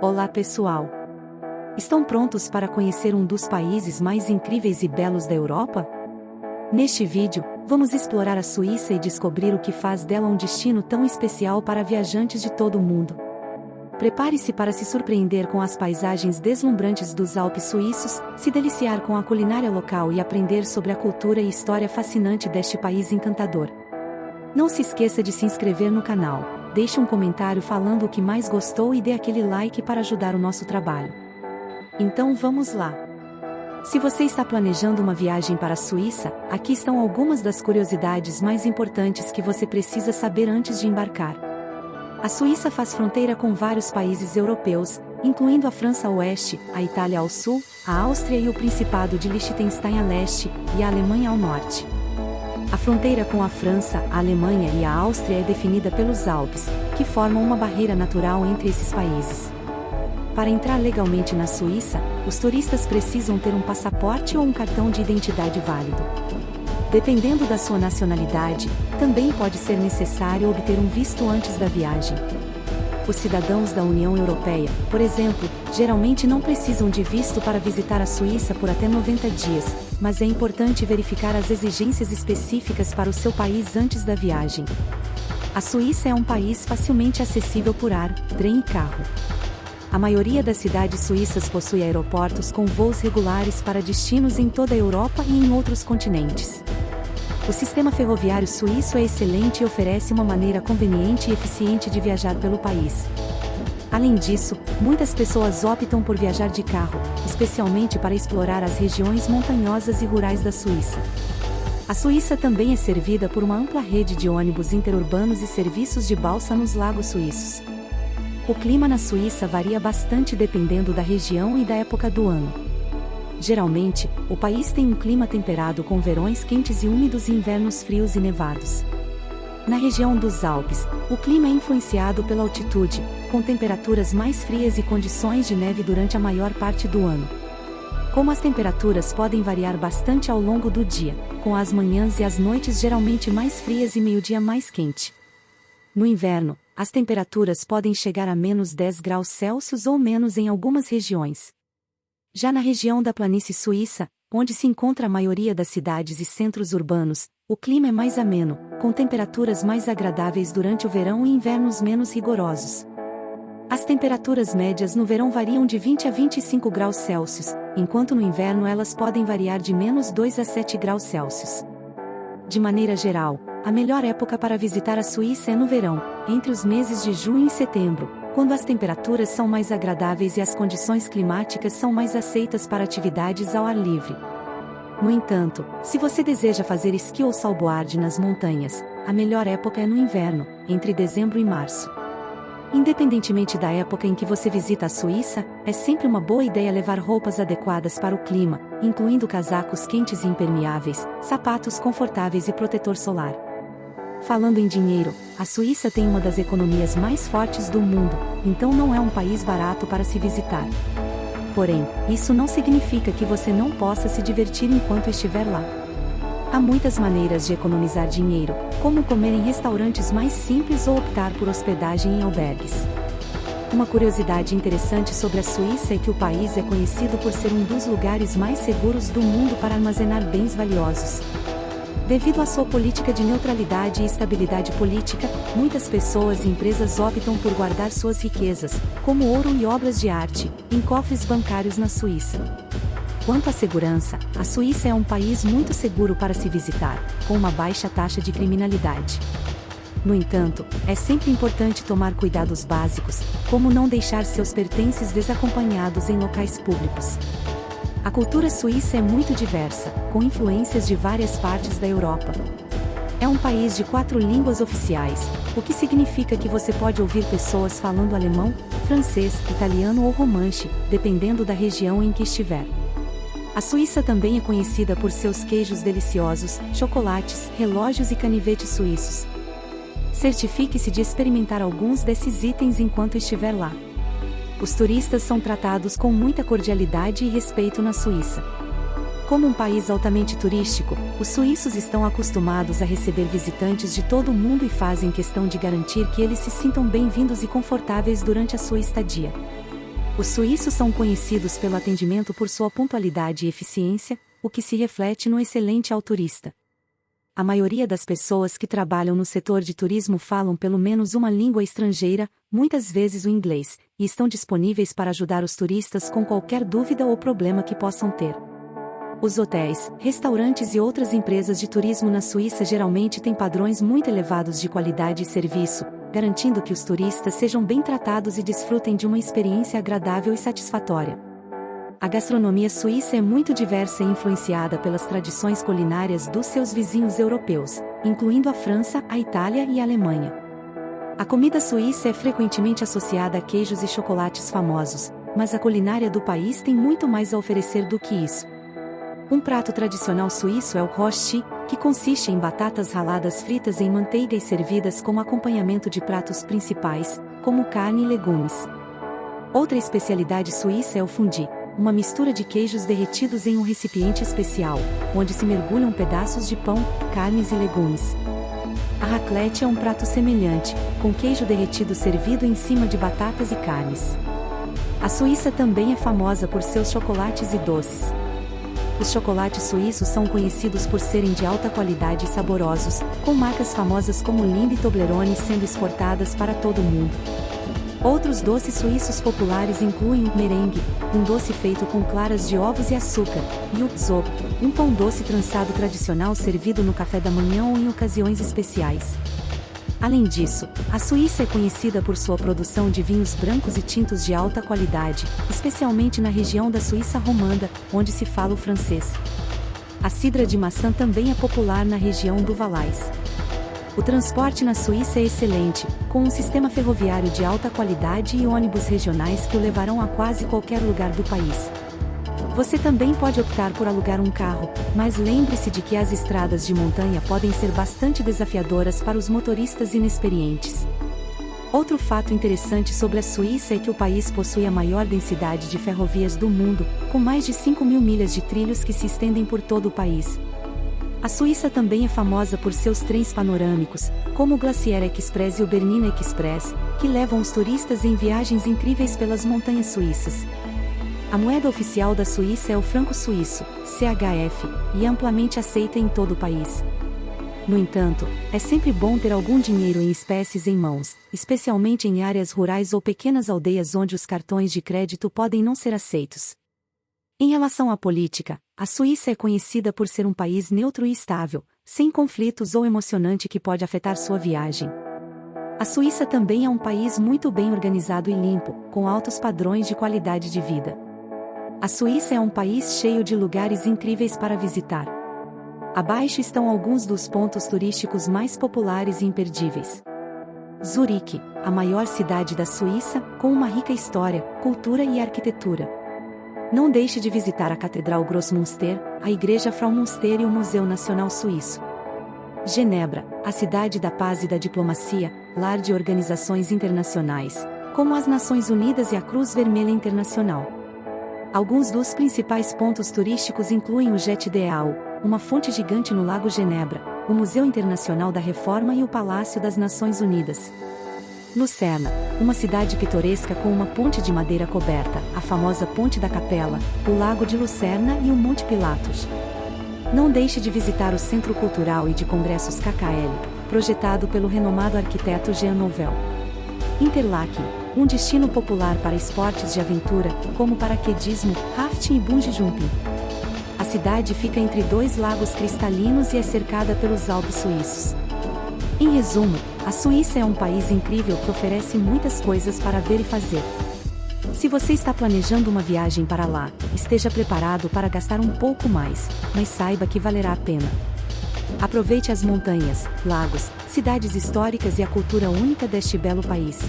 Olá pessoal! Estão prontos para conhecer um dos países mais incríveis e belos da Europa? Neste vídeo, vamos explorar a Suíça e descobrir o que faz dela um destino tão especial para viajantes de todo o mundo. Prepare-se para se surpreender com as paisagens deslumbrantes dos Alpes suíços, se deliciar com a culinária local e aprender sobre a cultura e história fascinante deste país encantador. Não se esqueça de se inscrever no canal, deixe um comentário falando o que mais gostou e dê aquele like para ajudar o nosso trabalho. Então vamos lá! Se você está planejando uma viagem para a Suíça, aqui estão algumas das curiosidades mais importantes que você precisa saber antes de embarcar. A Suíça faz fronteira com vários países europeus, incluindo a França a oeste, a Itália ao sul, a Áustria e o Principado de Liechtenstein a leste, e a Alemanha ao norte. A fronteira com a França, a Alemanha e a Áustria é definida pelos Alpes, que formam uma barreira natural entre esses países. Para entrar legalmente na Suíça, os turistas precisam ter um passaporte ou um cartão de identidade válido. Dependendo da sua nacionalidade, também pode ser necessário obter um visto antes da viagem. Os cidadãos da União Europeia, por exemplo, geralmente não precisam de visto para visitar a Suíça por até 90 dias, mas é importante verificar as exigências específicas para o seu país antes da viagem. A Suíça é um país facilmente acessível por ar, trem e carro. A maioria das cidades suíças possui aeroportos com voos regulares para destinos em toda a Europa e em outros continentes. O sistema ferroviário suíço é excelente e oferece uma maneira conveniente e eficiente de viajar pelo país. Além disso, muitas pessoas optam por viajar de carro, especialmente para explorar as regiões montanhosas e rurais da Suíça. A Suíça também é servida por uma ampla rede de ônibus interurbanos e serviços de balsa nos lagos suíços. O clima na Suíça varia bastante dependendo da região e da época do ano. Geralmente, o país tem um clima temperado com verões quentes e úmidos e invernos frios e nevados. Na região dos Alpes, o clima é influenciado pela altitude, com temperaturas mais frias e condições de neve durante a maior parte do ano. Como as temperaturas podem variar bastante ao longo do dia, com as manhãs e as noites geralmente mais frias e meio-dia mais quente. No inverno, as temperaturas podem chegar a menos 10 graus Celsius ou menos em algumas regiões. Já na região da planície suíça, onde se encontra a maioria das cidades e centros urbanos, o clima é mais ameno, com temperaturas mais agradáveis durante o verão e invernos menos rigorosos. As temperaturas médias no verão variam de 20 a 25 graus Celsius, enquanto no inverno elas podem variar de menos 2 a 7 graus Celsius. De maneira geral, a melhor época para visitar a Suíça é no verão, entre os meses de junho e setembro, quando as temperaturas são mais agradáveis e as condições climáticas são mais aceitas para atividades ao ar livre. No entanto, se você deseja fazer esqui ou snowboard nas montanhas, a melhor época é no inverno, entre dezembro e março. Independentemente da época em que você visita a Suíça, é sempre uma boa ideia levar roupas adequadas para o clima, incluindo casacos quentes e impermeáveis, sapatos confortáveis e protetor solar. Falando em dinheiro, a Suíça tem uma das economias mais fortes do mundo, então não é um país barato para se visitar. Porém, isso não significa que você não possa se divertir enquanto estiver lá. Há muitas maneiras de economizar dinheiro, como comer em restaurantes mais simples ou optar por hospedagem em albergues. Uma curiosidade interessante sobre a Suíça é que o país é conhecido por ser um dos lugares mais seguros do mundo para armazenar bens valiosos. Devido à sua política de neutralidade e estabilidade política, muitas pessoas e empresas optam por guardar suas riquezas, como ouro e obras de arte, em cofres bancários na Suíça. Quanto à segurança, a Suíça é um país muito seguro para se visitar, com uma baixa taxa de criminalidade. No entanto, é sempre importante tomar cuidados básicos, como não deixar seus pertences desacompanhados em locais públicos. A cultura suíça é muito diversa, com influências de várias partes da Europa. É um país de 4 línguas oficiais, o que significa que você pode ouvir pessoas falando alemão, francês, italiano ou romanche, dependendo da região em que estiver. A Suíça também é conhecida por seus queijos deliciosos, chocolates, relógios e canivetes suíços. Certifique-se de experimentar alguns desses itens enquanto estiver lá. Os turistas são tratados com muita cordialidade e respeito na Suíça. Como um país altamente turístico, os suíços estão acostumados a receber visitantes de todo o mundo e fazem questão de garantir que eles se sintam bem-vindos e confortáveis durante a sua estadia. Os suíços são conhecidos pelo atendimento por sua pontualidade e eficiência, o que se reflete no excelente ao turista. A maioria das pessoas que trabalham no setor de turismo falam pelo menos uma língua estrangeira, muitas vezes o inglês, e estão disponíveis para ajudar os turistas com qualquer dúvida ou problema que possam ter. Os hotéis, restaurantes e outras empresas de turismo na Suíça geralmente têm padrões muito elevados de qualidade e serviço, garantindo que os turistas sejam bem tratados e desfrutem de uma experiência agradável e satisfatória. A gastronomia suíça é muito diversa e influenciada pelas tradições culinárias dos seus vizinhos europeus, incluindo a França, a Itália e a Alemanha. A comida suíça é frequentemente associada a queijos e chocolates famosos, mas a culinária do país tem muito mais a oferecer do que isso. Um prato tradicional suíço é o rosti, que consiste em batatas raladas fritas em manteiga e servidas como acompanhamento de pratos principais, como carne e legumes. Outra especialidade suíça é o fondue, uma mistura de queijos derretidos em um recipiente especial, onde se mergulham pedaços de pão, carnes e legumes. A raclette é um prato semelhante, com queijo derretido servido em cima de batatas e carnes. A Suíça também é famosa por seus chocolates e doces. Os chocolates suíços são conhecidos por serem de alta qualidade e saborosos, com marcas famosas como Lindt e Toblerone sendo exportadas para todo o mundo. Outros doces suíços populares incluem o merengue, um doce feito com claras de ovos e açúcar, e o pzob, um pão doce trançado tradicional servido no café da manhã ou em ocasiões especiais. Além disso, a Suíça é conhecida por sua produção de vinhos brancos e tintos de alta qualidade, especialmente na região da Suíça romanda, onde se fala o francês. A cidra de maçã também é popular na região do Valais. O transporte na Suíça é excelente, com um sistema ferroviário de alta qualidade e ônibus regionais que o levarão a quase qualquer lugar do país. Você também pode optar por alugar um carro, mas lembre-se de que as estradas de montanha podem ser bastante desafiadoras para os motoristas inexperientes. Outro fato interessante sobre a Suíça é que o país possui a maior densidade de ferrovias do mundo, com mais de 5.000 milhas de trilhos que se estendem por todo o país. A Suíça também é famosa por seus trens panorâmicos, como o Glacier Express e o Bernina Express, que levam os turistas em viagens incríveis pelas montanhas suíças. A moeda oficial da Suíça é o franco suíço, CHF, e é amplamente aceita em todo o país. No entanto, é sempre bom ter algum dinheiro em espécies em mãos, especialmente em áreas rurais ou pequenas aldeias onde os cartões de crédito podem não ser aceitos. Em relação à política, a Suíça é conhecida por ser um país neutro e estável, sem conflitos ou emocionante que pode afetar sua viagem. A Suíça também é um país muito bem organizado e limpo, com altos padrões de qualidade de vida. A Suíça é um país cheio de lugares incríveis para visitar. Abaixo estão alguns dos pontos turísticos mais populares e imperdíveis. Zurique, a maior cidade da Suíça, com uma rica história, cultura e arquitetura. Não deixe de visitar a Catedral Grossmünster, a Igreja Fraumünster e o Museu Nacional Suíço. Genebra, a cidade da paz e da diplomacia, lar de organizações internacionais, como as Nações Unidas e a Cruz Vermelha Internacional. Alguns dos principais pontos turísticos incluem o Jet d'Eau, uma fonte gigante no Lago Genebra, o Museu Internacional da Reforma e o Palácio das Nações Unidas. Lucerna, uma cidade pitoresca com uma ponte de madeira coberta, a famosa Ponte da Capela, o Lago de Lucerna e o Monte Pilatus. Não deixe de visitar o Centro Cultural e de Congressos KKL, projetado pelo renomado arquiteto Jean Nouvel. Interlaken, um destino popular para esportes de aventura, como paraquedismo, rafting e bungee jumping. A cidade fica entre dois lagos cristalinos e é cercada pelos Alpes suíços. Em resumo, a Suíça é um país incrível que oferece muitas coisas para ver e fazer. Se você está planejando uma viagem para lá, esteja preparado para gastar um pouco mais, mas saiba que valerá a pena. Aproveite as montanhas, lagos, cidades históricas e a cultura única deste belo país.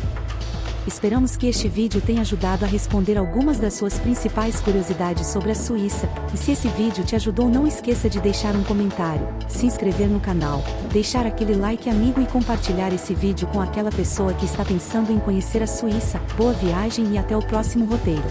Esperamos que este vídeo tenha ajudado a responder algumas das suas principais curiosidades sobre a Suíça, e se esse vídeo te ajudou, não esqueça de deixar um comentário, se inscrever no canal, deixar aquele like amigo e compartilhar esse vídeo com aquela pessoa que está pensando em conhecer a Suíça. Boa viagem e até o próximo roteiro.